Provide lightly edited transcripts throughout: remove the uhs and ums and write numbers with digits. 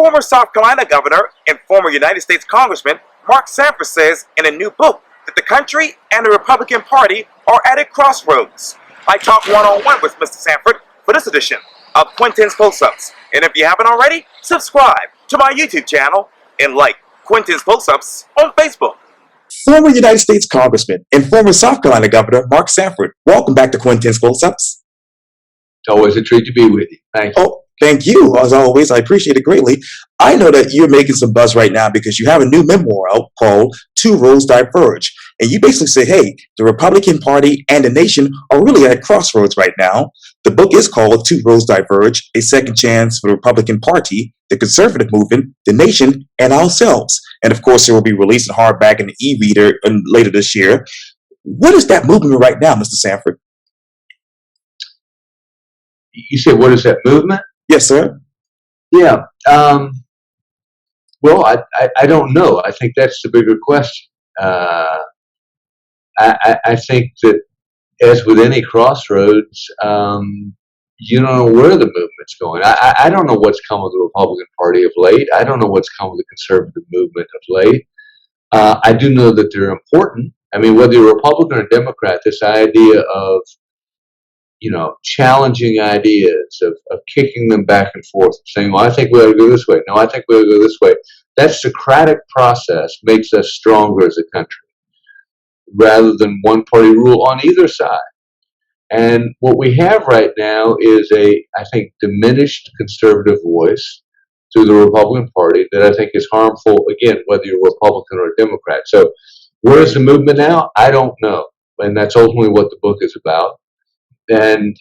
Former South Carolina governor and former United States Congressman Mark Sanford says in a new book that the country and the Republican Party are at a crossroads. I talk one-on-one with Mr. Sanford for this edition of Quintin's Close-Ups. And if you haven't already, subscribe to my YouTube channel and like Quintin's Close-Ups on Facebook. Former United States Congressman and former South Carolina Governor Mark Sanford, welcome back to Quintin's Close-Ups. It's always a treat to be with you. Thank you. Oh, thank you. As always, I appreciate it greatly. I know that you're making some buzz right now because you have a new memoir out called Two Roads Diverge. And you basically say, hey, the Republican Party and the nation are really at crossroads right now. The book is called Two Roads Diverge, A Second Chance for the Republican Party, the Conservative Movement, the Nation, and Ourselves. And of course, it will be released in hardback and e-reader later this year. What is that movement right now, Mr. Sanford? You said, what is that movement? Yes, sir. Yeah. Well, I don't know. I think that's the bigger question. I think that, as with any crossroads, you don't know where the movement's going. I don't know what's come with the Republican Party of late. I don't know what's come with the conservative movement of late. I do know that they're important. I mean, whether you're Republican or Democrat, this idea of, challenging ideas, of kicking them back and forth, saying, well, I think we ought to go this way. No, I think we ought to go this way. That Socratic process makes us stronger as a country, rather than one party rule on either side. And what we have right now is I think, diminished conservative voice through the Republican Party that I think is harmful, again, whether you're Republican or Democrat. So where is the movement now? I don't know. And that's ultimately what the book is about. And,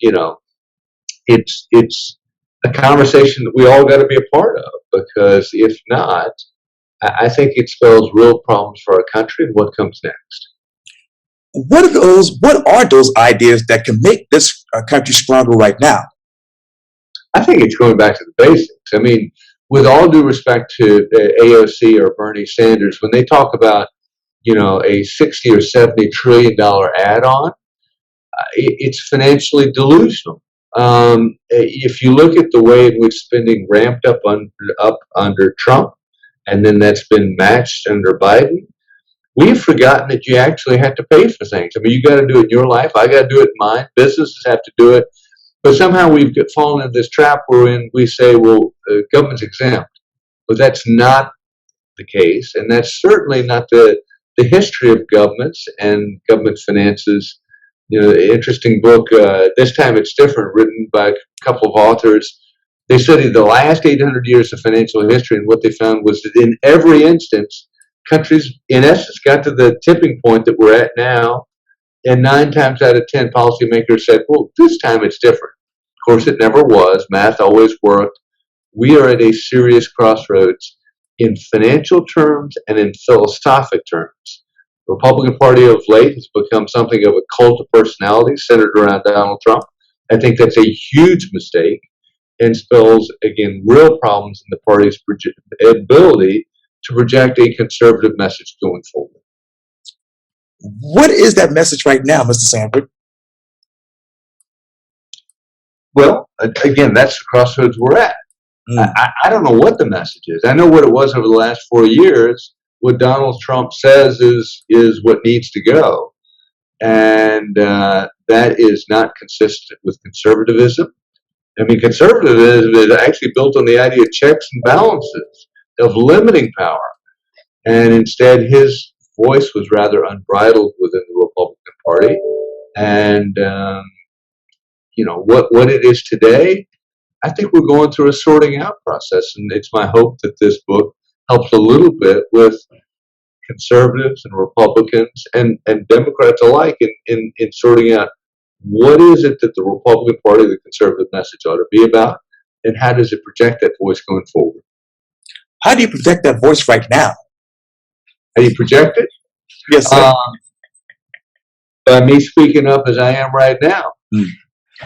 it's a conversation that we all got to be a part of, because if not, I think it spells real problems for our country and what comes next. What are those ideas that can make this country stronger right now? I think it's going back to the basics. I mean, with all due respect to AOC or Bernie Sanders, when they talk about, a 60 or 70 trillion dollar add-on, it's financially delusional. If you look at the way in which spending ramped up under Trump, and then that's been matched under Biden, we've forgotten that you actually have to pay for things. I mean, you got to do it in your life. I got to do it in mine. Businesses have to do it. But somehow we've fallen into this trap wherein we say, well, government's exempt. But that's not the case. And that's certainly not the history of governments and government finances. Interesting book. This time it's different, written by a couple of authors. They studied the last 800 years of financial history, and what they found was that in every instance, countries, in essence, got to the tipping point that we're at now, and 9 times out of 10 policymakers said, well, this time it's different. Of course, it never was. Math always worked. We are at a serious crossroads in financial terms and in philosophic terms. The Republican Party of late has become something of a cult of personality centered around Donald Trump. I think that's a huge mistake and spells, again, real problems in the party's ability to project a conservative message going forward. What is that message right now, Mr. Sanford? Well, again, that's the crossroads we're at. I don't know what the message is. I know what it was over the last 4 years. What Donald Trump says is what needs to go. And that is not consistent with conservatism. I mean, conservatism is actually built on the idea of checks and balances, of limiting power. And instead, his voice was rather unbridled within the Republican Party. And, what it is today, I think we're going through a sorting out process. And it's my hope that this book helps a little bit with conservatives and Republicans and Democrats alike in sorting out what is it that the Republican Party, the conservative message ought to be about, and how does it project that voice going forward? How do you project that voice right now? How do you project it? Yes, sir. By me speaking up as I am right now.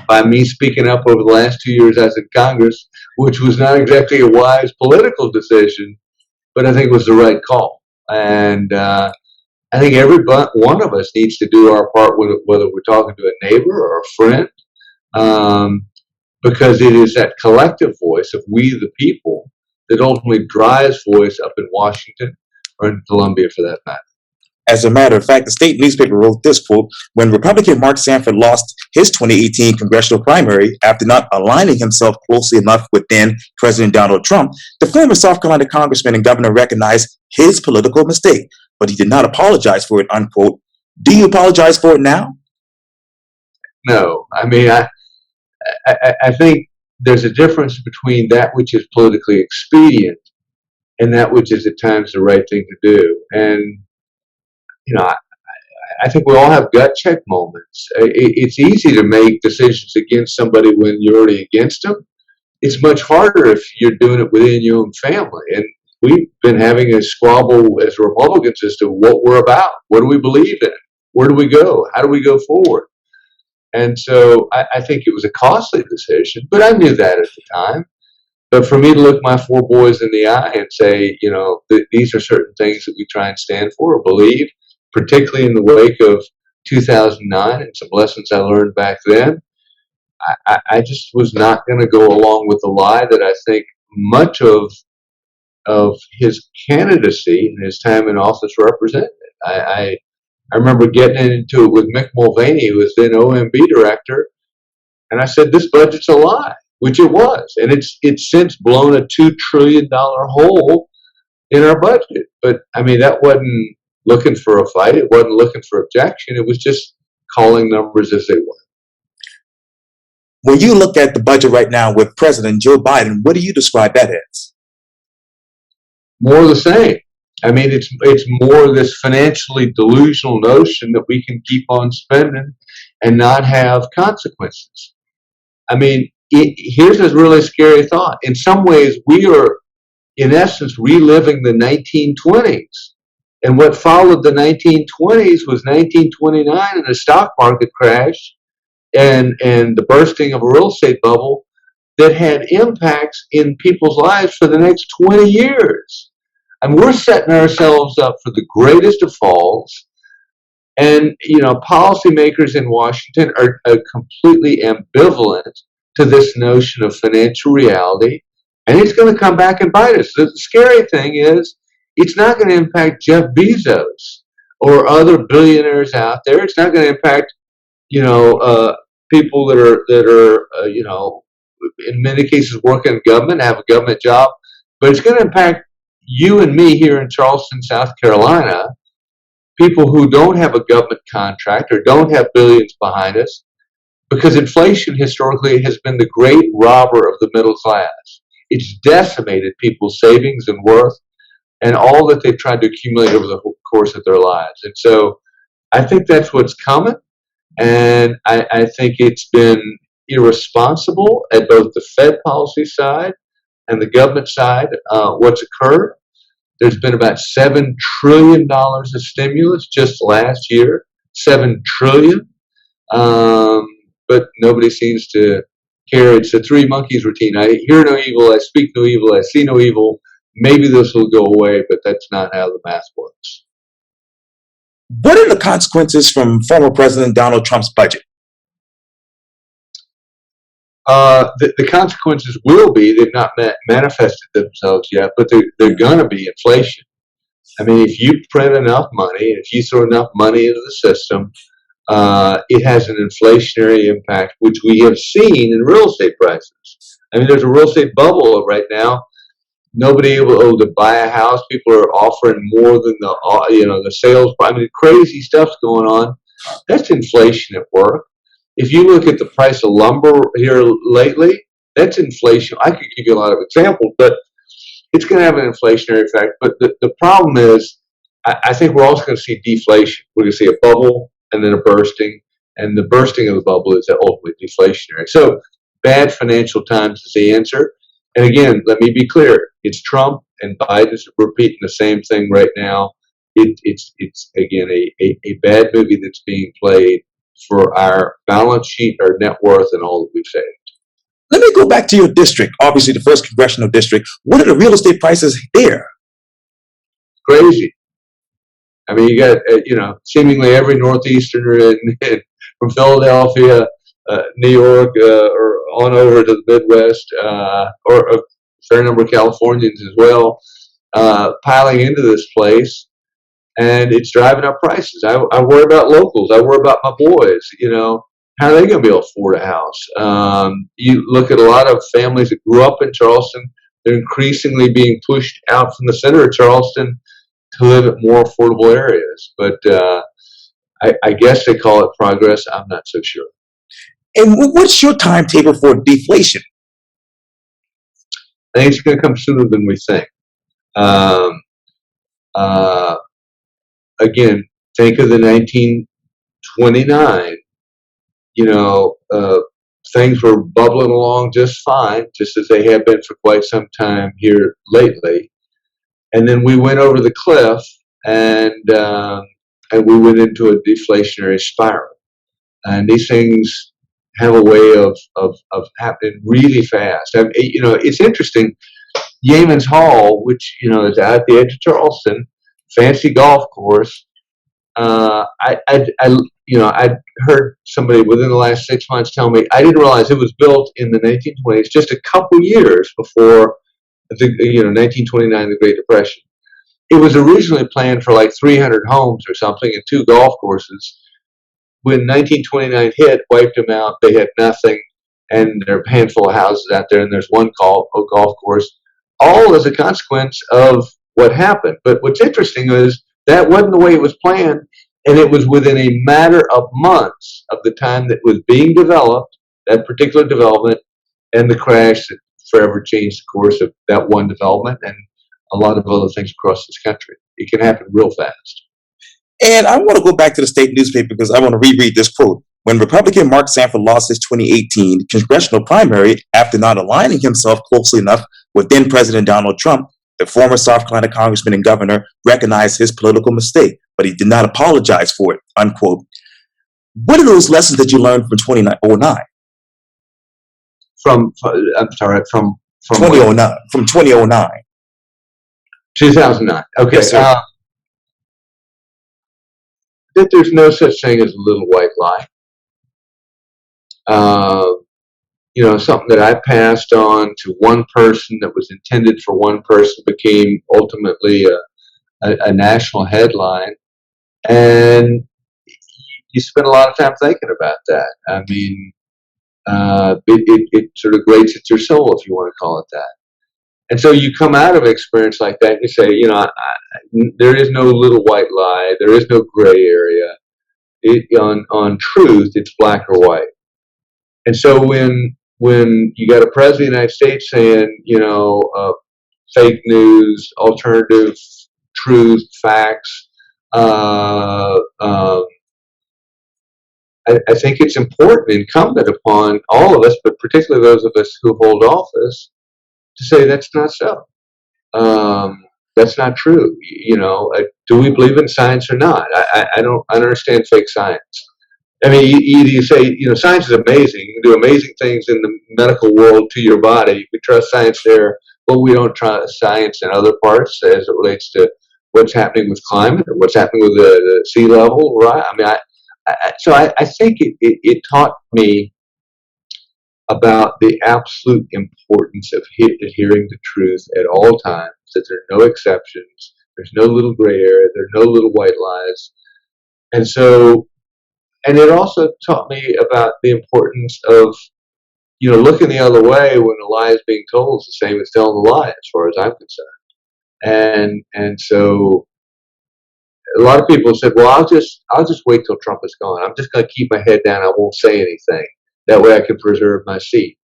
By me speaking up over the last 2 years as in Congress, which was not exactly a wise political decision, but I think it was the right call. And I think every one of us needs to do our part, whether we're talking to a neighbor or a friend, because it is that collective voice of we the people that ultimately drives voice up in Washington or in Columbia for that matter. As a matter of fact, the state newspaper wrote this quote: when Republican Mark Sanford lost his 2018 congressional primary after not aligning himself closely enough with then President Donald Trump, the former South Carolina congressman and governor recognized his political mistake, but he did not apologize for it, unquote. Do you apologize for it now? No, I mean, I think there's a difference between that which is politically expedient and that which is at times the right thing to do. And, you know, I think we all have gut check moments. It's easy to make decisions against somebody when you're already against them. It's much harder if you're doing it within your own family. And we've been having a squabble as Republicans as to what we're about. What do we believe in? Where do we go? How do we go forward? And so I think it was a costly decision, but I knew that at the time. But for me to look my four boys in the eye and say, you know, these are certain things that we try and stand for or believe, particularly in the wake of 2009 and some lessons I learned back then, I just was not going to go along with the lie that I think much of his candidacy and his time in office represented. I remember getting into it with Mick Mulvaney, who was then OMB director, and I said, this budget's a lie, which it was. And it's since blown a $2 trillion hole in our budget. But, I mean, that wasn't looking for a fight. It wasn't looking for objection. It was just calling numbers as they were. When you look at the budget right now with President Joe Biden, what do you describe that as? More of the same. I mean, it's more this financially delusional notion that we can keep on spending and not have consequences. I mean, here's a really scary thought. In some ways, we are, in essence, reliving the 1920s. And what followed the 1920s was 1929 and the stock market crash and the bursting of a real estate bubble that had impacts in people's lives for the next 20 years. And we're setting ourselves up for the greatest of falls. And, you know, policymakers in Washington are completely ambivalent to this notion of financial reality. And it's going to come back and bite us. The scary thing is, it's not going to impact Jeff Bezos or other billionaires out there. It's not going to impact, you know, people that are you know, in many cases working in government, have a government job. But it's going to impact you and me here in Charleston, South Carolina, people who don't have a government contract or don't have billions behind us, because inflation historically has been the great robber of the middle class. It's decimated people's savings and worth and all that they've tried to accumulate over the course of their lives. And so I think that's what's coming. And I think it's been irresponsible at both the Fed policy side and the government side, what's occurred. There's been about $7 trillion of stimulus just last year, $7 trillion. But nobody seems to care. It's a three monkeys routine. I hear no evil, I speak no evil, I see no evil. Maybe this will go away, but that's not how the math works. What are the consequences from former President Donald Trump's budget? The consequences will be, they've not manifested themselves yet, but they're going to be inflation. I mean, if you print enough money, if you throw enough money into the system, it has an inflationary impact, which we have seen in real estate prices. I mean, there's a real estate bubble right now. Nobody able to buy a house. People are offering more than the sales. I mean, crazy stuff's going on. That's inflation at work. If you look at the price of lumber here lately, that's inflation. I could give you a lot of examples, but it's going to have an inflationary effect. But the problem is, I think we're also going to see deflation. We're going to see a bubble and then a bursting, and the bursting of the bubble is ultimately deflationary. So bad financial times is the answer. And again, let me be clear: it's Trump and Biden's repeating the same thing right now. It's again a bad movie that's being played for our balance sheet, our net worth, and all that we've saved. Let me go back to your district, obviously the first congressional district. What are the real estate prices there? Crazy. I mean, you got seemingly every northeasterner from Philadelphia, New York, or on over to the Midwest, or fair number of Californians as well, piling into this place, and it's driving up prices. I worry about locals. I worry about my boys. How are they going to be able to afford a house? You look at a lot of families that grew up in Charleston, they're increasingly being pushed out from the center of Charleston to live at more affordable areas. But I guess they call it progress. I'm not so sure. And what's your timetable for deflation? I think it's going to come sooner than we think. Again, think of the 1929. Things were bubbling along just fine, just as they have been for quite some time here lately. And then we went over the cliff, and we went into a deflationary spiral. And these things have a way of happening really fast. It's interesting. Yeaman's Hall, which is out at the edge of Charleston, fancy golf course. I'd heard somebody within the last 6 months tell me, I didn't realize it was built in the 1920s, just a couple years before 1929, the Great Depression. It was originally planned for like 300 homes or something and 2 golf courses. When 1929 hit, wiped them out. They had nothing, and there are a handful of houses out there, and there's one golf course, all as a consequence of what happened. But what's interesting is that wasn't the way it was planned, and it was within a matter of months of the time that was being developed, that particular development, and the crash that forever changed the course of that one development and a lot of other things across this country. It can happen real fast. And I want to go back to the state newspaper because I want to reread this quote. When Republican Mark Sanford lost his 2018 congressional primary after not aligning himself closely enough with then President Donald Trump, the former South Carolina congressman and governor recognized his political mistake, but he did not apologize for it, unquote. What are those lessons that you learned from 2009? From 2009. From 2009. 2009. Okay. Yes, sir. That there's no such thing as a little white lie. Something that I passed on to one person that was intended for one person became ultimately a national headline. And you spend a lot of time thinking about that. I mean, it sort of grates at your soul, if you want to call it that. And so you come out of an experience like that and you say, there is no little white lie. There is no gray area. On truth, it's black or white. And so when you got a president of the United States saying, fake news, alternative truth, facts, I think it's important, incumbent upon all of us, but particularly those of us who hold office, to say that's not so. That's not true. Do we believe in science or not? I don't understand fake science. I mean, you say, science is amazing. You can do amazing things in the medical world to your body. We trust science there, but we don't trust science in other parts as it relates to what's happening with climate or what's happening with the sea level, right? I mean, I think it taught me about the absolute importance of adhering to truth at all times, that there are no exceptions, there's no little gray area, there are no little white lies. And it also taught me about the importance of, looking the other way when a lie is being told is the same as telling a lie, as far as I'm concerned. And so a lot of people said, well, I'll just wait till Trump is gone. I'm just going to keep my head down. I won't say anything. That way I can preserve my seat.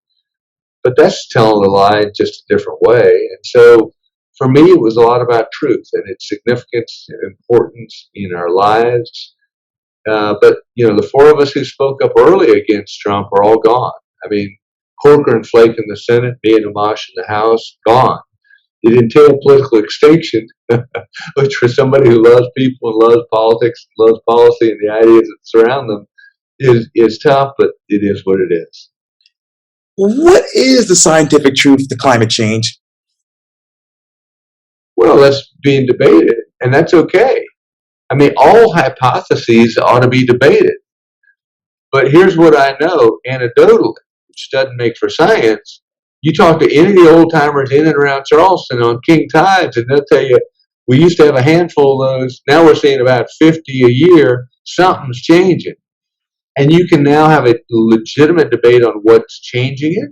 But that's telling a lie in just a different way. And so for me, it was a lot about truth and its significance and importance in our lives. But the 4 of us who spoke up early against Trump are all gone. I mean, Corker and Flake in the Senate, me and Amash in the House, gone. It entailed political extinction, which for somebody who loves people and loves politics, and loves policy and the ideas that surround them, is tough, but it is what it is. What is the scientific truth to climate change? Well, that's being debated, and that's okay. I mean, all hypotheses ought to be debated. But here's what I know anecdotally, which doesn't make for science. You talk to any of the old timers in and around Charleston on King Tides, and they'll tell you, we used to have a handful of those. Now we're seeing about 50 a year. Something's changing. And you can now have a legitimate debate on what's changing it,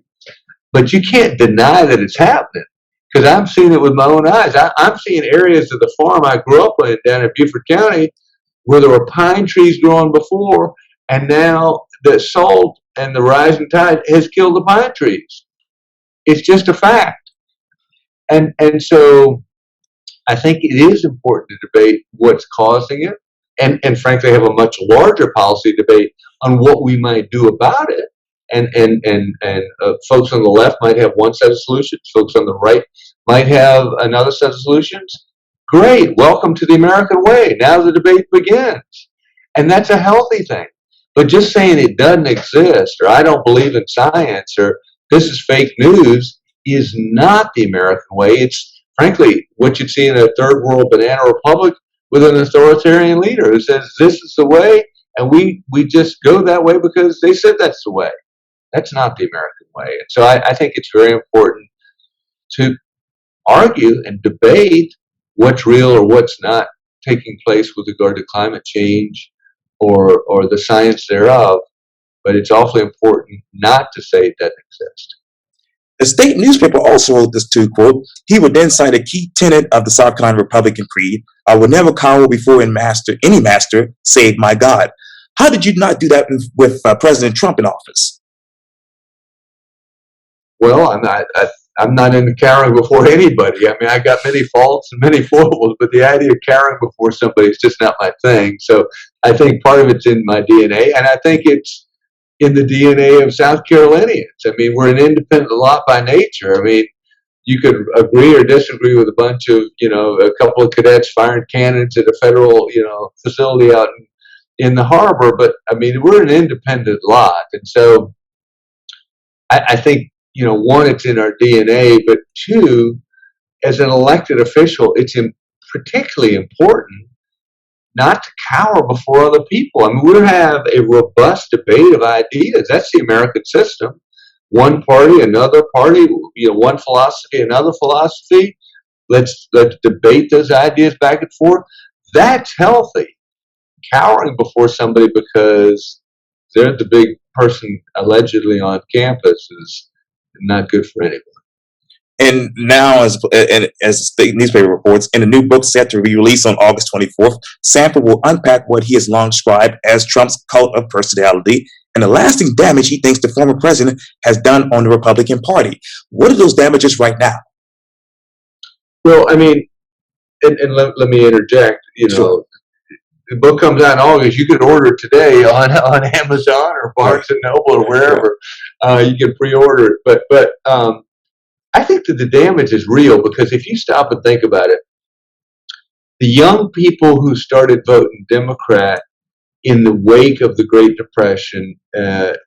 but you can't deny that it's happening. Because I'm seeing it with my own eyes. I'm seeing areas of the farm I grew up in down in Beaufort County where there were pine trees growing before, and now the salt and the rising tide has killed the pine trees. It's just a fact. And so I think it is important to debate what's causing it, and frankly have a much larger policy debate on what we might do about it. And folks on the left might have one set of solutions. Folks on the right might have another set of solutions. Great, welcome to the American way. Now the debate begins, and that's a healthy thing. But just saying it doesn't exist, or I don't believe in science, or this is fake news, is not the American way. It's frankly what you'd see in a third world banana republic with an authoritarian leader who says this is the way, and we just go that way because they said that's the way. That's not the American way. And so I think it's very important to argue and debate what's real or what's not taking place with regard to climate change or the science thereof. But it's awfully important not to say it doesn't exist. The state newspaper also wrote this too, quote, he would then cite a key tenet of the South Carolina Republican creed, I will never cower before any master, save my God. How did you not do that with President Trump in office? Well, I'm not into cowering before anybody. I mean, I got many faults and many foibles, but the idea of cowering before somebody is just not my thing. So I think part of it's in my DNA, and I think it's in the DNA of South Carolinians. I mean, we're an independent lot by nature. I mean, you could agree or disagree with a bunch of, a couple of cadets firing cannons at a federal, facility out in the harbor, but I mean, we're an independent lot. And so I think, one, it's in our DNA, but two, as an elected official, it's particularly important not to cower before other people. I mean, we have a robust debate of ideas. That's the American system. One party, another party, one philosophy, another philosophy. Let's debate those ideas back and forth. That's healthy. Cowering before somebody because they're the big person allegedly on campus is not good for anyone. And now, as the state newspaper reports, in a new book set to be released on August 24th, Sanford will unpack what he has long described as Trump's cult of personality and the lasting damage he thinks the former president has done on the Republican Party. What are those damages right now? Well, I mean, and let me interject, Sure. The book comes out in August. You can order it today on Amazon or Barnes and Noble or wherever. You can pre-order it. But I think that the damage is real because if you stop and think about it, the young people who started voting Democrat in the wake of the Great Depression,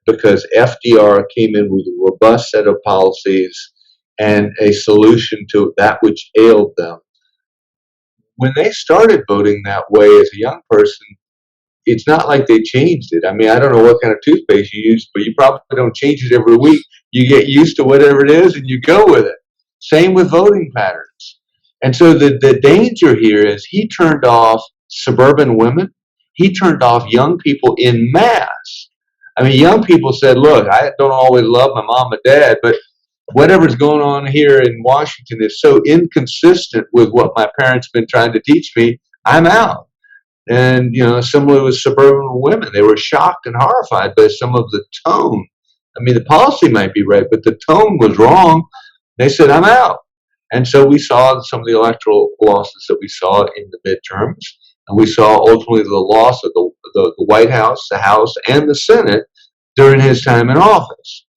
because FDR came in with a robust set of policies and a solution to that which ailed them. When they started voting that way as a young person, it's not like they changed it. I mean, I don't know what kind of toothpaste you use, but you probably don't change it every week. You get used to whatever it is and you go with it. Same with voting patterns. And so the danger here is he turned off suburban women. He turned off young people in mass. I mean, young people said, look, I don't always love my mom and dad, but whatever's going on here in Washington is so inconsistent with what my parents have been trying to teach me, I'm out. And, similarly with suburban women, they were shocked and horrified by some of the tone. I mean, the policy might be right, but the tone was wrong. They said, I'm out. And so we saw some of the electoral losses that we saw in the midterms. And we saw ultimately the loss of the White House, the House, and the Senate during his time in office.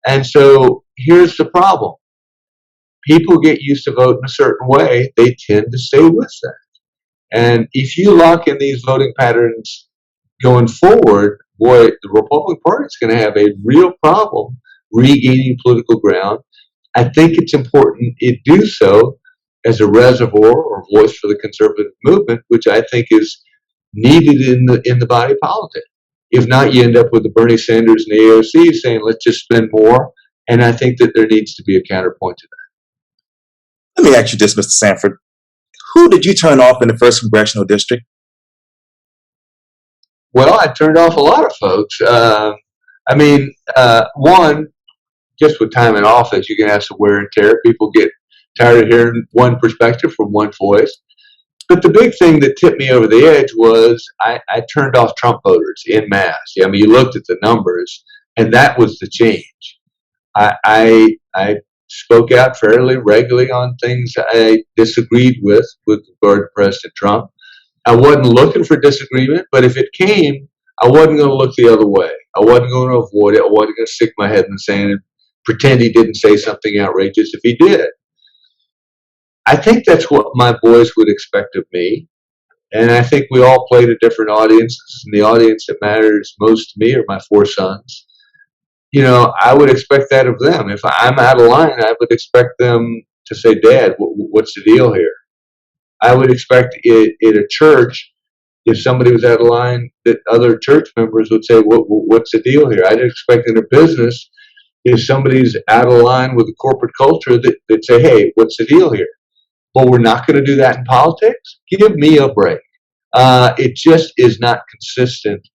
And so here's the problem. People get used to voting a certain way. They tend to stay with that. And if you lock in these voting patterns going forward, boy, the Republican Party is going to have a real problem regaining political ground. I think it's important it do so as a reservoir or voice for the conservative movement, which I think is needed in the body politic. If not, you end up with the Bernie Sanders and the AOC saying, let's just spend more And I think that there needs to be a counterpoint to that. Let me ask you this, Mr. Sanford. Who did you turn off in the first congressional district? Well, I turned off a lot of folks. One, just with time in office, you can have some wear and tear. People get tired of hearing one perspective from one voice. But the big thing that tipped me over the edge was I turned off Trump voters en masse. I mean, you looked at the numbers, and that was the change. I spoke out fairly regularly on things I disagreed with regard to President Trump. I wasn't looking for disagreement, but if it came, I wasn't going to look the other way. I wasn't going to avoid it. I wasn't going to stick my head in the sand and pretend he didn't say something outrageous if he did. I think that's what my boys would expect of me. And I think we all play to different audiences. And the audience that matters most to me are my four sons. You know, I would expect that of them. If I'm out of line, I would expect them to say, Dad, what's the deal here? I would expect it at a church, if somebody was out of line, that other church members would say, what's the deal here? I'd expect in a business, if somebody's out of line with the corporate culture, that say, hey, what's the deal here? But we're not going to do that in politics? Give me a break. It just is not consistent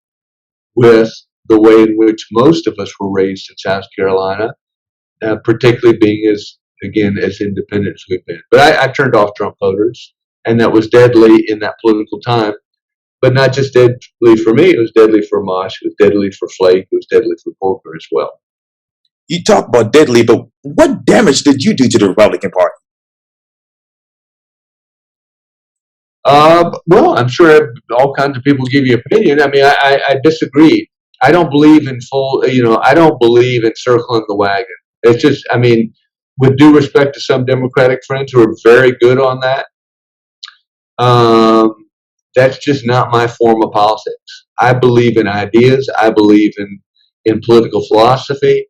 with the way in which most of us were raised in South Carolina, particularly being as independent as we've been. But I turned off Trump voters, and that was deadly in that political time. But not just deadly for me, it was deadly for Mosh, it was deadly for Flake, it was deadly for Corker as well. You talk about deadly, but what damage did you do to the Republican Party? Well, I'm sure all kinds of people give you opinion. I mean, I disagree. I don't believe in I don't believe in circling the wagon. It's just, I mean, with due respect to some Democratic friends who are very good on that, that's just not my form of politics. I believe in ideas. I believe in political philosophy,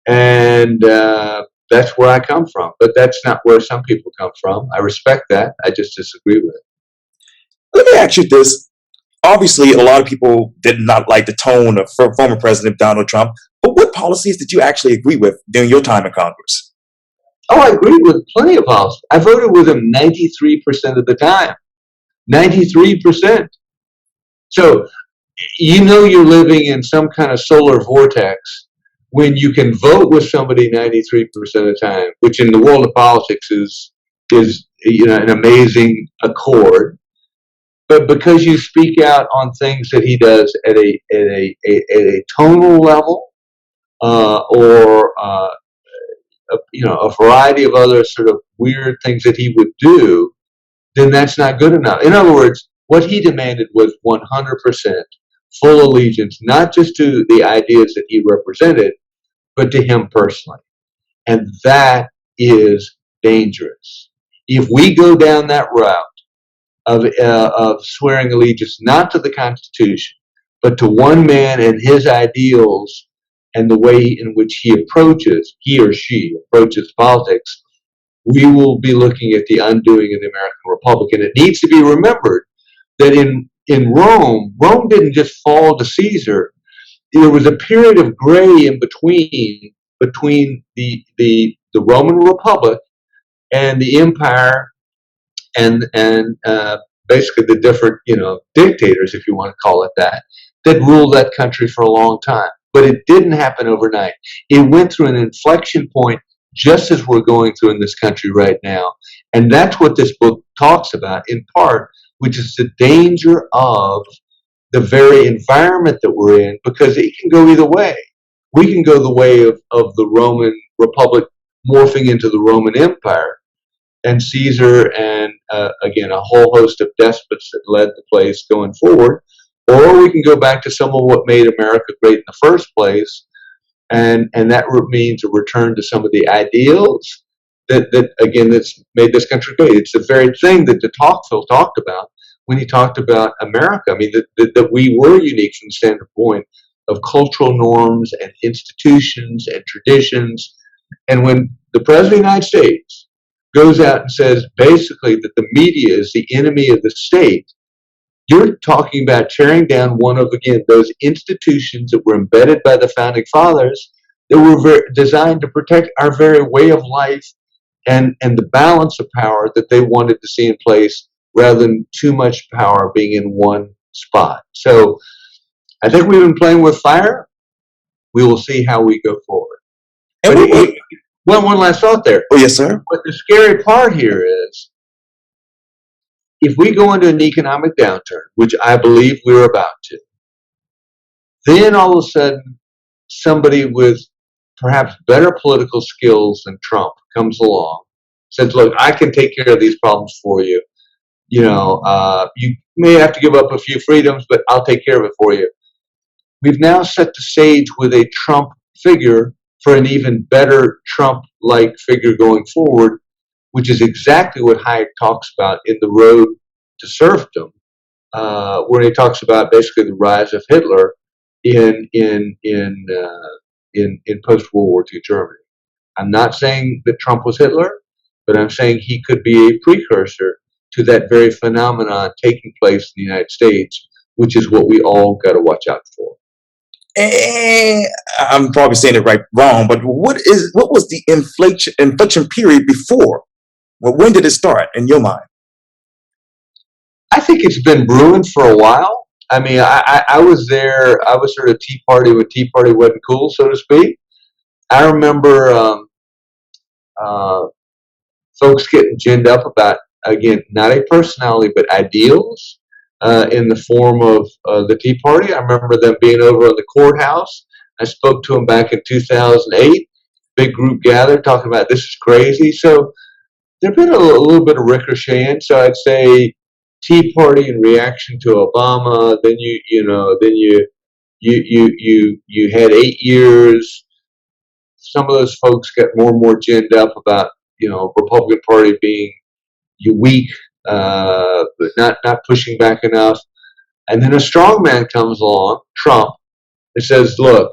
and that's where I come from. But that's not where some people come from. I respect that. I just disagree with it. Let me ask you this. Obviously, a lot of people did not like the tone of former President Donald Trump, but what policies did you actually agree with during your time in Congress? Oh, I agreed with plenty of policies. I voted with him 93% of the time. 93%. So, you know you're living in some kind of solar vortex when you can vote with somebody 93% of the time, which in the world of politics is an amazing accord. But because you speak out on things that he does at a tonal level, or a variety of other sort of weird things that he would do, then that's not good enough. In other words, what he demanded was 100% full allegiance, not just to the ideas that he represented, but to him personally. And that is dangerous. If we go down that route of swearing allegiance not to the Constitution, but to one man and his ideals and the way in which he or she approaches politics, we will be looking at the undoing of the American Republic. And it needs to be remembered that in Rome didn't just fall to Caesar. There was a period of gray in between the Roman Republic and the empire and basically the different dictators, if you want to call it that ruled that country for a long time. But it didn't happen overnight. It went through an inflection point just as we're going through in this country right now. And that's what this book talks about in part, which is the danger of the very environment that we're in, because it can go either way. We can go the way of the Roman Republic morphing into the Roman Empire and Caesar and, again, a whole host of despots that led the place going forward. Or we can go back to some of what made America great in the first place, and that means a return to some of the ideals that's made this country great. It's the very thing that de Tocqueville talked about when he talked about America. I mean, that we were unique from the standpoint of cultural norms and institutions and traditions. And when the President of the United States goes out and says basically that the media is the enemy of the state, you're talking about tearing down one of, again, those institutions that were embedded by the founding fathers that were designed to protect our very way of life and the balance of power that they wanted to see in place rather than too much power being in one spot. So I think we've been playing with fire. We will see how we go forward. And But one last thought there. oh, yes, sir. But the scary part here is if we go into an economic downturn, which I believe we're about to, then all of a sudden somebody with perhaps better political skills than Trump comes along, says, look, I can take care of these problems for you. You may have to give up a few freedoms, but I'll take care of it for you. We've now set the stage with a Trump figure for an even better Trump-like figure going forward, which is exactly what Hayek talks about in The Road to Serfdom, where he talks about basically the rise of Hitler in post-World War II Germany. I'm not saying that Trump was Hitler, but I'm saying he could be a precursor to that very phenomenon taking place in the United States, which is what we all got to watch out for. And I'm probably saying it wrong, but what was the inflection period before? Well, when did it start in your mind? I think it's been brewing for a while. I mean, I was there. I was sort of Tea Party when Tea Party wasn't cool, so to speak. I remember folks getting ginned up about, again, not a personality, but ideals in the form of the Tea Party. I remember them being over in the courthouse. I spoke to them back in 2008. Big group gathered talking about this is crazy. So there's been a little bit of ricocheting. So I'd say Tea Party in reaction to Obama. Then you had 8 years. Some of those folks got more and more ginned up about Republican Party being weak, but not pushing back enough. And then a strong man comes along, Trump, and says, "Look,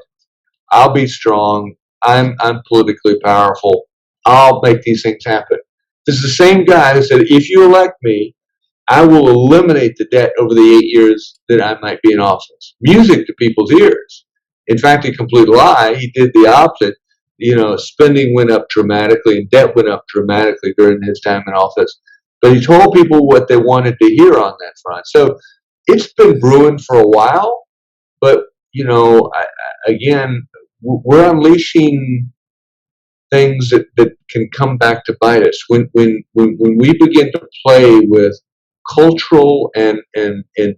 I'll be strong. I'm politically powerful. I'll make these things happen." This is the same guy who said, "If you elect me, I will eliminate the debt over the 8 years that I might be in office." Music to people's ears. In fact, a complete lie. He did the opposite. Spending went up dramatically and debt went up dramatically during his time in office. But he told people what they wanted to hear on that front. So it's been brewing for a while. But, again, we're unleashing things that can come back to bite us. When we begin to play with cultural and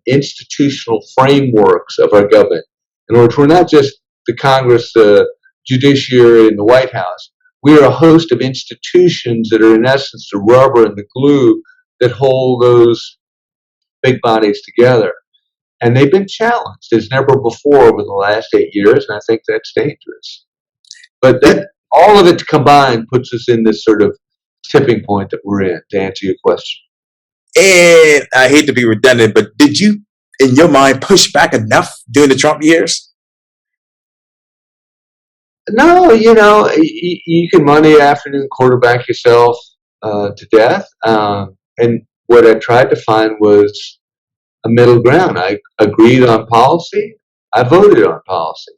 institutional frameworks of our government, in other words, we're not just the Congress, the judiciary, and the White House. We are a host of institutions that are in essence the rubber and the glue that hold those big bodies together. And they've been challenged as never before over the last 8 years, and I think that's dangerous. But all of it combined puts us in this sort of tipping point that we're in, to answer your question. And I hate to be redundant, but did you, in your mind, push back enough during the Trump years? No, you can Monday afternoon quarterback yourself to death. And what I tried to find was a middle ground. I agreed on policy. I voted on policy.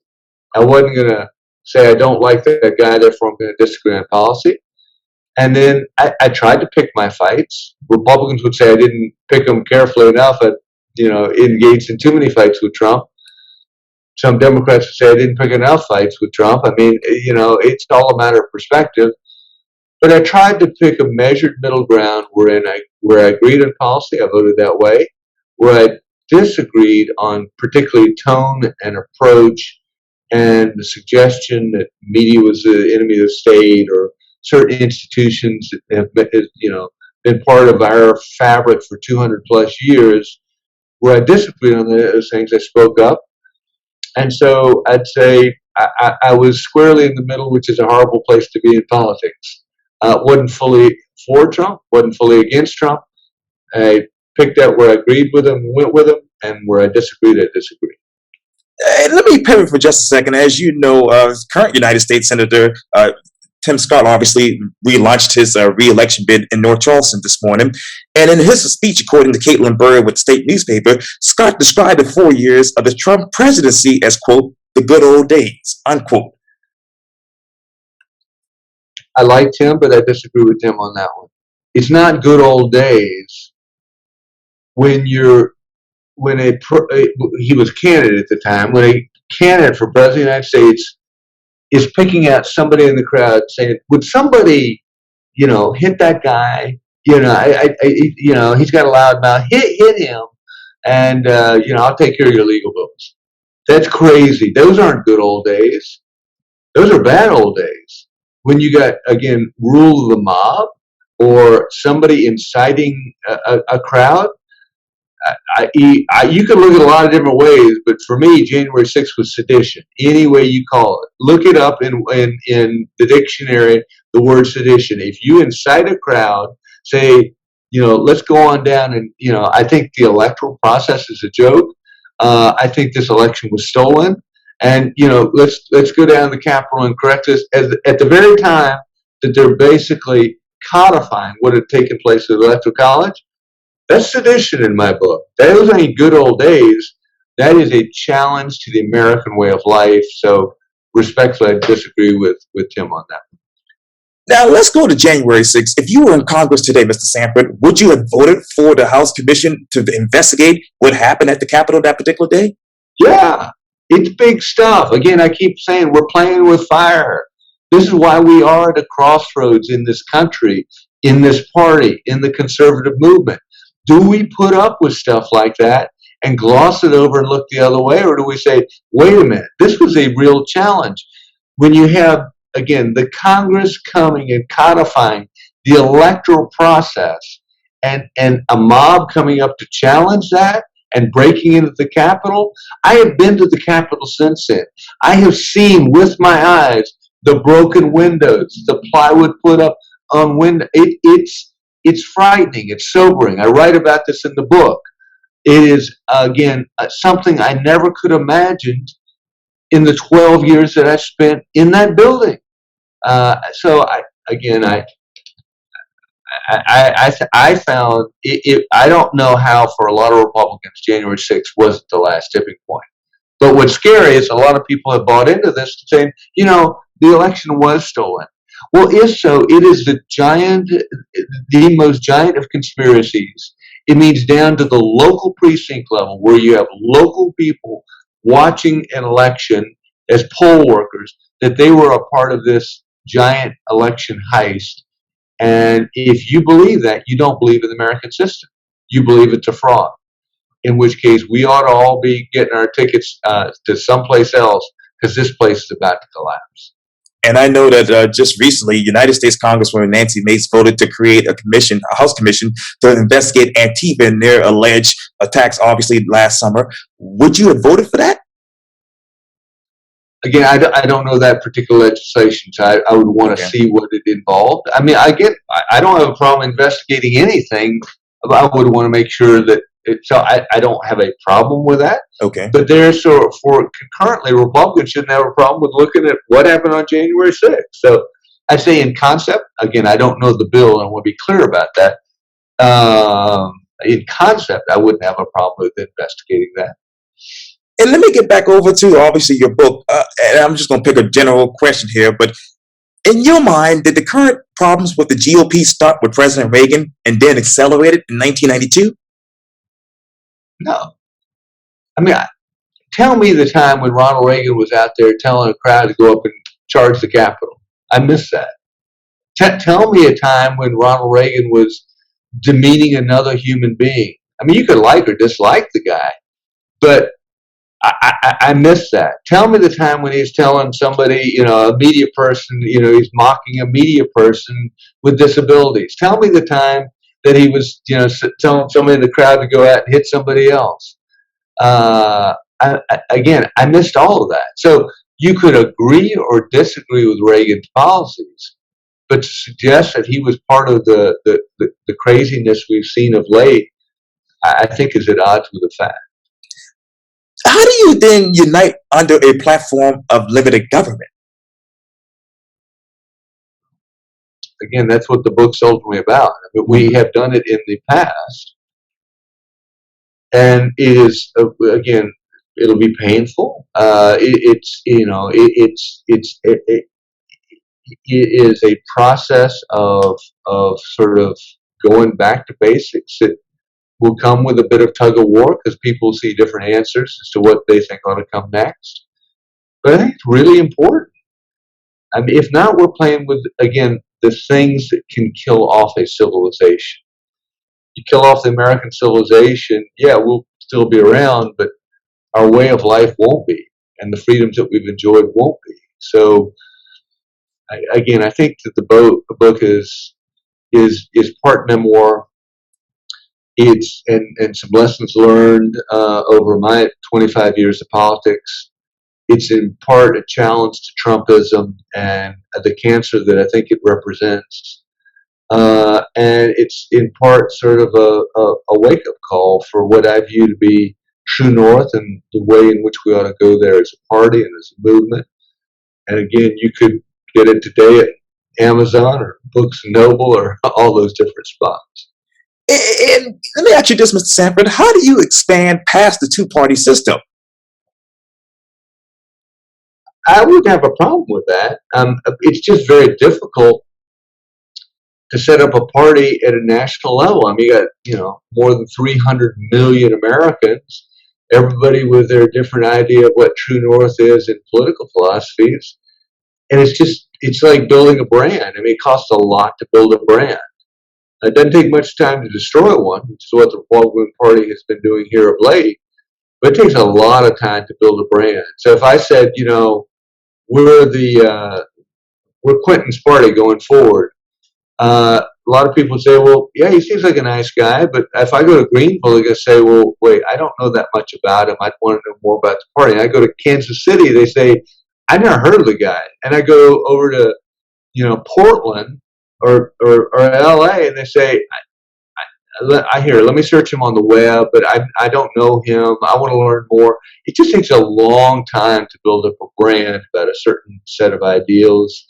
I wasn't going to say I don't like that guy, therefore I'm going to disagree on policy. And then I tried to pick my fights. Republicans would say I didn't pick them carefully enough. I, engaged in too many fights with Trump. Some Democrats would say I didn't pick enough fights with Trump. I mean, it's all a matter of perspective. But I tried to pick a measured middle ground where I agreed on policy, I voted that way. Where I disagreed on particularly tone and approach and the suggestion that media was the enemy of the state or certain institutions that have been part of our fabric for 200 plus years, where I disagreed on those things, I spoke up. And so I'd say I was squarely in the middle, which is a horrible place to be in politics. Wasn't fully for Trump, wasn't fully against Trump. I picked out where I agreed with him, went with him, and where I disagreed, I disagreed. Let me pivot for just a second. As you know, current United States Senator Tim Scott obviously relaunched his re-election bid in North Charleston this morning. And in his speech, according to Caitlin Bird with the state newspaper, Scott described the 4 years of the Trump presidency as, quote, the good old days, unquote. I like Tim, but I disagree with Tim on that one. It's not good old days when you're when he was candidate at the time, when a candidate for president of the United States is picking out somebody in the crowd saying, would somebody, hit that guy? He's got a loud mouth. Hit him, and I'll take care of your legal bills. That's crazy. Those aren't good old days. Those are bad old days. When you got, again, rule of the mob or somebody inciting a crowd. You can look at a lot of different ways, but for me, January 6th was sedition. Any way you call it, look it up in the dictionary. The word sedition. If you incite a crowd, say, let's go on down and I think the electoral process is a joke. I think this election was stolen, and let's go down to the Capitol and correct this at the very time that they're basically codifying what had taken place at the Electoral College. That's sedition in my book. Those ain't good old days. That is a challenge to the American way of life. So respectfully, I disagree with Tim on that. Now, let's go to January 6th. If you were in Congress today, Mr. Sanford, would you have voted for the House Commission to investigate what happened at the Capitol that particular day? Yeah, it's big stuff. Again, I keep saying we're playing with fire. This is why we are at a crossroads in this country, in this party, in the conservative movement. Do we put up with stuff like that and gloss it over and look the other way? Or do we say, wait a minute, this was a real challenge? When you have, again, the Congress coming and codifying the electoral process and a mob coming up to challenge that and breaking into the Capitol. I have been to the Capitol since then. I have seen with my eyes the broken windows, the plywood put up on window. It's frightening. It's sobering. I write about this in the book. It is, again, something I never could imagine in the 12 years that I spent in that building. So I found it. I don't know how for a lot of Republicans, January 6th wasn't the last tipping point. But what's scary is a lot of people have bought into this, saying, the election was stolen. Well, if so, it is the most giant of conspiracies. It means down to the local precinct level where you have local people watching an election as poll workers, that they were a part of this giant election heist. And if you believe that, you don't believe in the American system. You believe it's a fraud, in which case we ought to all be getting our tickets to someplace else because this place is about to collapse. And I know that just recently, United States Congresswoman Nancy Mace voted to create a House commission, to investigate Antifa and their alleged attacks, obviously last summer. Would you have voted for that? Again, I don't know that particular legislation, so I would want to see what it involved. I mean, I don't have a problem investigating anything. I would want to make sure that so I don't have a problem with that. Okay. But for concurrently, Republicans shouldn't have a problem with looking at what happened on January 6th. So I say in concept, again, I don't know the bill, and I want to be clear about that. In concept, I wouldn't have a problem with investigating that. And let me get back over to obviously your book. And I'm just going to pick a general question here, but in your mind, did the current problems with the GOP start with President Reagan and then accelerated in 1992? No. I mean, tell me the time when Ronald Reagan was out there telling a crowd to go up and charge the Capitol. I miss that. Tell me a time when Ronald Reagan was demeaning another human being. I mean, you could like or dislike the guy, but I miss that. Tell me the time when he's telling somebody, a media person, he's mocking a media person with disabilities. Tell me the time that he was, telling somebody in the crowd to go out and hit somebody else. I missed all of that. So you could agree or disagree with Reagan's policies, but to suggest that he was part of the craziness we've seen of late, I think is at odds with the fact. How do you then unite under a platform of limited government? Again, that's what the book's ultimately about. I mean, we have done it in the past, and it is again, it'll be painful. is a process of sort of going back to basics. It will come with a bit of tug of war because people see different answers as to what they think ought to come next. But I think it's really important. I mean, if not, we're playing with, again, the things that can kill off a civilization. You kill off the American civilization, yeah, we'll still be around, but our way of life won't be, and the freedoms that we've enjoyed won't be. So, again, I think that the book is part memoir. It's and some lessons learned over my 25 years of politics. It's in part a challenge to Trumpism and the cancer that I think it represents. And it's in part sort of a wake-up call for what I view to be true north and the way in which we ought to go there as a party and as a movement. And again, you could get it today at Amazon or Books and Noble or all those different spots. And let me ask you this, Mr. Sanford, how do you expand past the two-party system? I wouldn't have a problem with that. It's just very difficult to set up a party at a national level. I mean, you got more than 300 million Americans, everybody with their different idea of what true north is in political philosophies, and it's like building a brand. I mean, it costs a lot to build a brand. It doesn't take much time to destroy one, which is what the Republican Party has been doing here of late. But it takes a lot of time to build a brand. So if I said, we're Quintin's party going forward, a lot of people say, well, yeah, he seems like a nice guy. But if I go to Greenville, they're going to say, well, wait, I don't know that much about him. I'd want to know more about the party. And I go to Kansas City, they say, I never heard of the guy. And I go over to, Portland or LA, and they say, I hear, let me search him on the web, but I don't know him. I want to learn more. It just takes a long time to build up a brand about a certain set of ideals,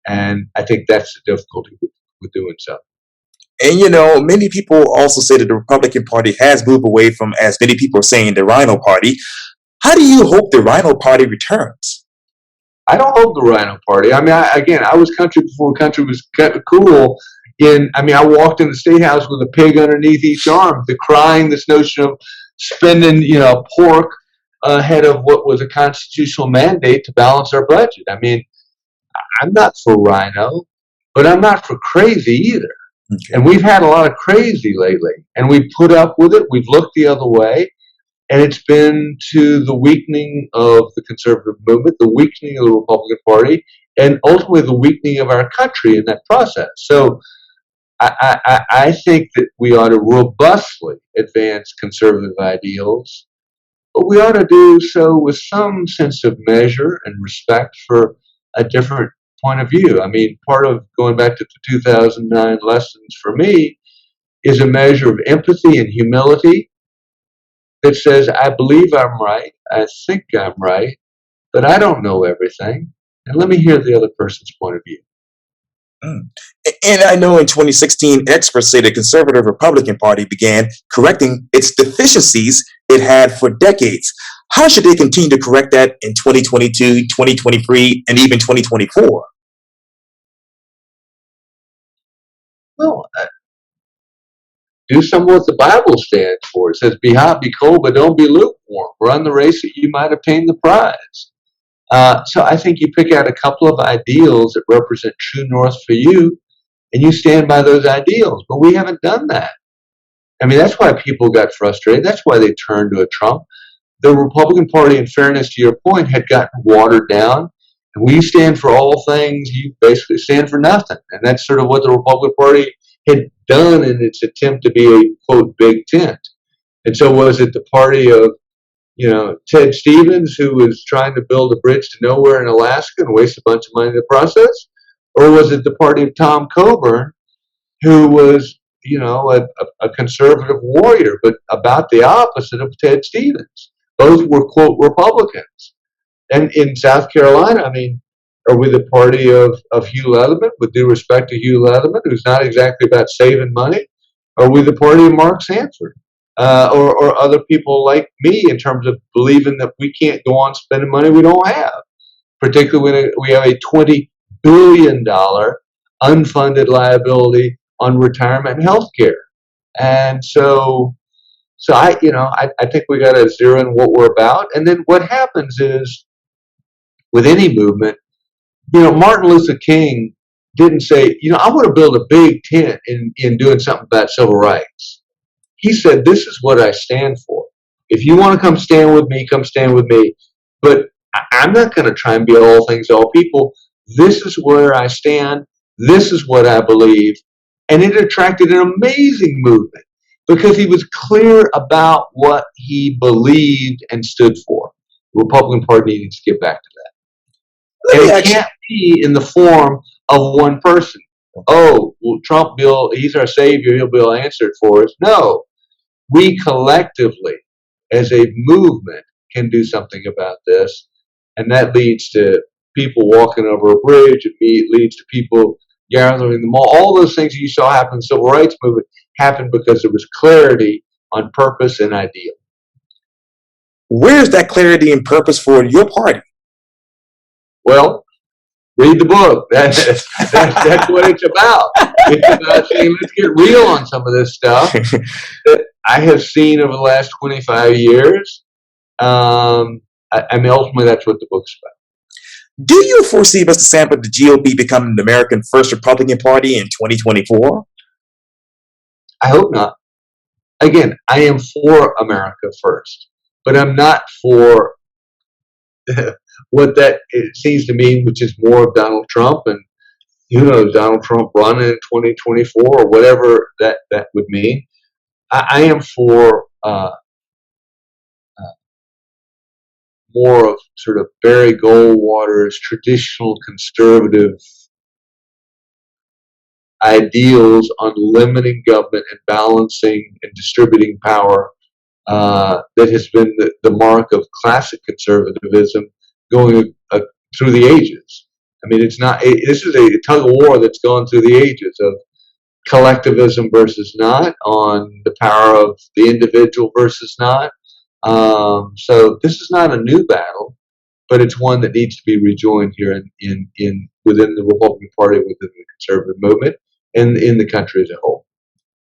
and I think that's the difficulty with doing so. And many people also say that the Republican Party has moved away from, as many people are saying, the Rhino Party. How do you hope the Rhino Party returns? I don't hope the Rhino Party. I mean, I was country before country was cool. I walked in the State House with a pig underneath each arm, decrying this notion of spending, pork ahead of what was a constitutional mandate to balance our budget. I mean, I'm not for Rhino, but I'm not for crazy either. Okay. And we've had a lot of crazy lately, and we've put up with it. We've looked the other way. And it's been to the weakening of the conservative movement, the weakening of the Republican Party, and ultimately the weakening of our country in that process. So I think that we ought to robustly advance conservative ideals, but we ought to do so with some sense of measure and respect for a different point of view. I mean, part of going back to the 2009 lessons for me is a measure of empathy and humility that says, I believe I'm right, I think I'm right, but I don't know everything, and let me hear the other person's point of view. And I know in 2016, experts say the conservative Republican Party began correcting its deficiencies it had for decades. How should they continue to correct that in 2022, 2023, and even 2024? Well, do some of what the Bible stands for. It says, be hot, be cold, but don't be lukewarm. Run the race that you might obtain the prize. So I think you pick out a couple of ideals that represent true north for you, and you stand by those ideals. But we haven't done that. I mean, that's why people got frustrated. That's why they turned to a Trump. The Republican Party, in fairness to your point, had gotten watered down. And when you stand for all things, you basically stand for nothing. And that's sort of what the Republican Party had done in its attempt to be a, quote, big tent. And so was it the party of, Ted Stevens, who was trying to build a bridge to nowhere in Alaska and waste a bunch of money in the process? Or was it the party of Tom Coburn, who was, a conservative warrior, but about the opposite of Ted Stevens? Both were, quote, Republicans. And in South Carolina, I mean, are we the party of Hugh Leatherman, with due respect to Hugh Leatherman, who's not exactly about saving money? Are we the party of Mark Sanford? Or other people like me in terms of believing that we can't go on spending money we don't have, particularly when we have a $20 billion unfunded liability on retirement and health care. And so I think we got to zero in what we're about. And then what happens is with any movement, Martin Luther King didn't say, I want to build a big tent in doing something about civil rights. He said, this is what I stand for. If you want to come stand with me, come stand with me. But I'm not going to try and be all things to all people. This is where I stand. This is what I believe. And it attracted an amazing movement because he was clear about what he believed and stood for. The Republican Party needed to get back to that. And it can't be in the form of one person. Oh, well, Trump, he's our savior. He'll be able to answer it for us. No, we collectively, as a movement, can do something about this. And that leads to people walking over a bridge. It leads to people gathering the mall. All those things you saw happen in the civil rights movement happened because there was clarity on purpose and ideal. Where's that clarity and purpose for your party? Well, read the book. That's what it's about. It's about saying, let's get real on some of this stuff that I have seen over the last 25 years. Ultimately, that's what the book's about. Do you foresee, Mr. Sanford, the GOP becoming the American First Republican Party in 2024? I hope not. Again, I am for America first, but I'm not for what that it seems to mean, which is more of Donald Trump and Donald Trump running in 2024 or whatever that would mean. I am for more of sort of Barry Goldwater's traditional conservative ideals on limiting government and balancing and distributing power that has been the mark of classic conservatism going through the ages. I mean, this is a tug of war that's gone through the ages of collectivism versus not, on the power of the individual versus not. So this is not a new battle, but it's one that needs to be rejoined here within the Republican Party, within the conservative movement, and in the country as a whole.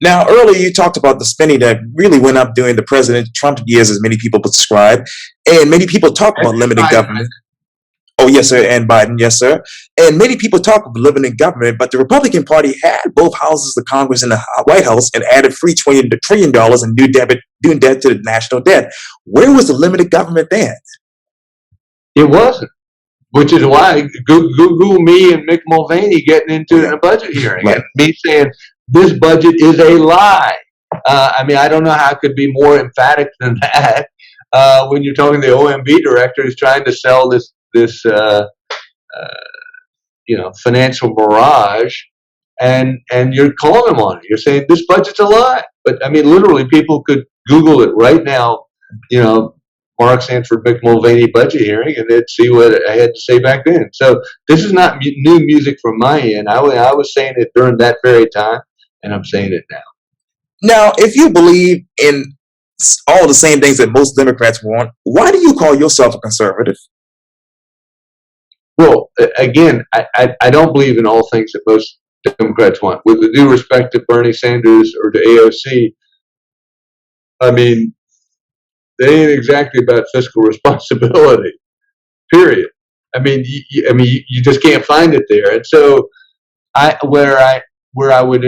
Now, earlier you talked about the spending that really went up during the President Trump years, as many people describe, and many people talk about limiting government. Oh, yes, sir, and Biden, yes, sir. And many people talk about limiting government, but the Republican Party had both houses of Congress and the White House and added $3 trillion in new debt to the national debt. Where was the limited government then? It wasn't, which is why Google me and Mick Mulvaney getting into it in a budget hearing, right, and me saying this budget is a lie. I don't know how it could be more emphatic than that. When you're talking to the OMB director who's trying to sell this financial mirage, and you're calling him on it. You're saying this budget's a lie. But literally, people could Google it right now. Mark Sanford, Mick Mulvaney budget hearing, and they'd see what I had to say back then. So this is not new music from my end. I was saying it during that very time, and I'm saying it now. Now, if you believe in all the same things that most Democrats want, why do you call yourself a conservative? Well, again, I don't believe in all things that most Democrats want. With the due respect to Bernie Sanders or to AOC, they ain't exactly about fiscal responsibility, period. You just can't find it there. And so where I would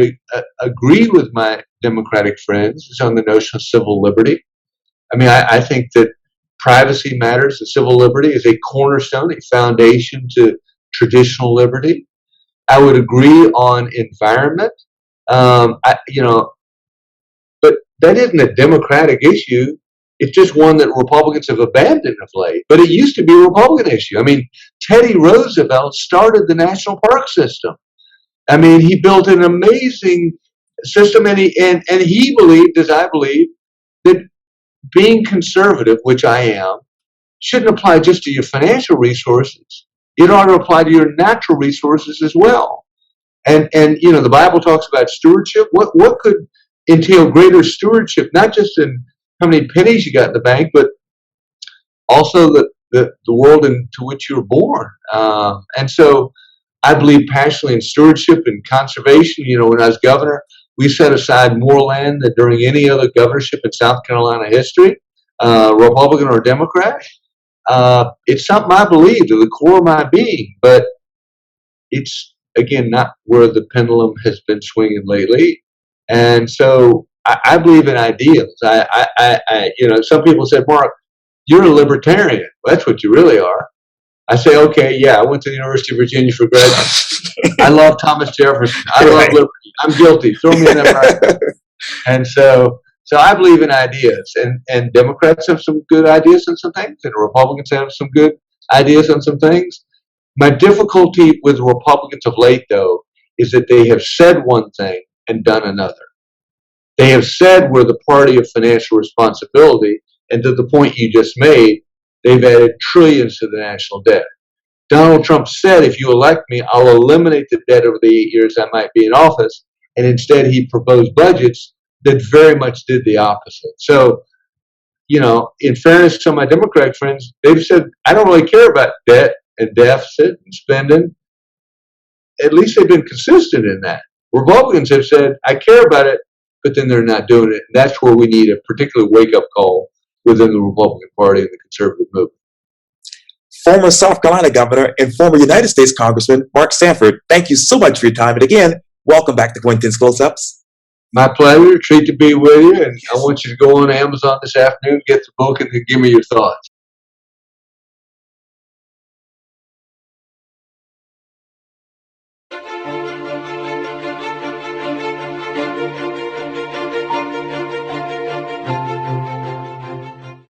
agree with my Democratic friends is on the notion of civil liberty. I think that privacy matters and civil liberty is a cornerstone, a foundation to traditional liberty. I would agree on environment. But that isn't a Democratic issue. It's just one that Republicans have abandoned of late. But it used to be a Republican issue. Teddy Roosevelt started the national park system. He built an amazing system, and he believed, as I believe, that being conservative, which I am, shouldn't apply just to your financial resources. It ought to apply to your natural resources as well. And the Bible talks about stewardship. What could entail greater stewardship, not just in how many pennies you got in the bank, but also the world into which you were born. And so I believe passionately in stewardship and conservation. You know, when I was governor, we set aside more land than during any other governorship in South Carolina history, Republican or Democrat. It's something I believe to the core of my being, but it's, again, not where the pendulum has been swinging lately. And so I believe in ideals. You know, some people said, Mark, you're a libertarian. Well, that's what you really are. I say, okay, yeah, I went to the University of Virginia for graduate school. I love Thomas Jefferson. I love liberty. I'm guilty. Throw me in that bracket. And so I believe in ideas, and Democrats have some good ideas on some things, and Republicans have some good ideas on some things. My difficulty with Republicans of late, though, is that they have said one thing and done another. They have said we're the party of financial responsibility, and to the point you just made, they've added trillions to the national debt. Donald Trump said, if you elect me, I'll eliminate the debt over the 8 years I might be in office, and instead he proposed budgets that very much did the opposite. So, you know, in fairness to my Democratic friends, they've said, I don't really care about debt and deficit and spending. At least they've been consistent in that. Republicans have said, I care about it, but then they're not doing it. And that's where we need a particular wake-up call within the Republican Party and the conservative movement. Former South Carolina governor and former United States Congressman Mark Sanford, thank you so much for your time. And again, welcome back to Quintin's Close-Ups. My pleasure. Treat to be with you. And I want you to go on Amazon this afternoon, get the book, and then give me your thoughts.